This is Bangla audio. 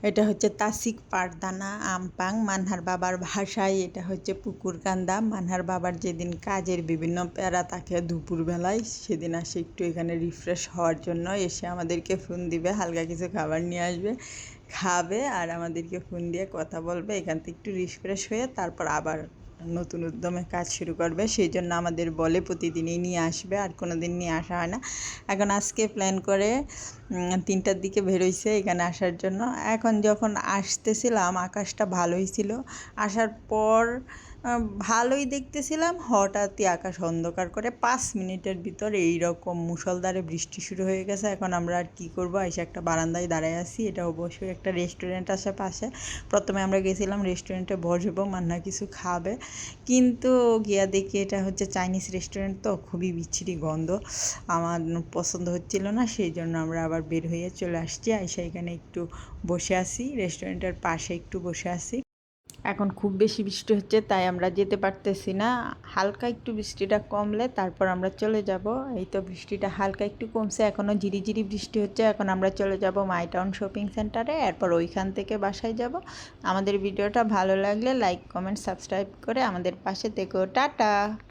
এটা হচ্ছে তাসিক পারদানা আমপাং। মানহার বাবার ভাষায় এটা হচ্ছে পুকুরকান্দা। মানহার বাবার যেদিন কাজের বিভিন্ন প্যারা থাকে দুপুরবেলায়, সেদিন আসে একটু এখানে রিফ্রেশ হওয়ার জন্য। এসে আমাদেরকে ফোন দিবে, হালকা কিছু খাবার নিয়ে আসবে, খাবে আর আমাদেরকে ফোন দিয়ে কথা বলবে। এখান থেকে একটু রিফ্রেশ হয়ে তারপর আবার নতুন উদ্যমে কাজ শুরু করবে। সেই জন্য আমাদের বলে প্রতিদিনই নিয়ে আসবে, আর কোনো দিন নিয়ে আসা হয় না। এখন আজকে প্ল্যান করে 3টার দিকে বেরোইছে এখানে আসার জন্য। এখন যখন আসতেছিলাম আকাশটা ভালোই ছিল। আসার পর ভালোই দেখতেছিলাম, হঠাৎই আকাশ অন্ধকার করে 5 মিনিটের ভিতর এইরকম মুষলধারে বৃষ্টি শুরু হয়ে গেছে। এখন আমরা আর কী করবো, এসে একটা বারান্দায় দাঁড়ায় আছি। এটা অবশ্যই একটা রেস্টুরেন্ট আছে পাশে। প্রথমে আমরা গেছিলাম রেস্টুরেন্টে বসবো, মান্না কিছু খাবে, কিন্তু গিয়া দেখি এটা হচ্ছে চাইনিজ রেস্টুরেন্ট, তো খুবই বিচ্ছিরি গন্ধ, আমার পছন্দ হচ্ছিল না। সেই জন্য আমরা আবার বের হয়ে চলে আসছি। আইসা এখানে একটু বসে আছি, রেস্টুরেন্টের পাশে একটু বসে আছি। এখন খুব বেশি বৃষ্টি হচ্ছে, তাই আমরা যেতে পারতেছি না। হালকা একটু বৃষ্টিটা কমলে তারপর আমরা চলে যাব। এই তো বৃষ্টিটা হালকা একটু কমছে, এখনও ঝিরিঝিরি বৃষ্টি হচ্ছে। এখন আমরা চলে যাব মাই টাউন শপিং সেন্টারে, এরপর ওইখান থেকে বাসায় যাব। আমাদের ভিডিওটা ভালো লাগলে লাইক কমেন্ট সাবস্ক্রাইব করে আমাদের পাশে থেকো। টাটা।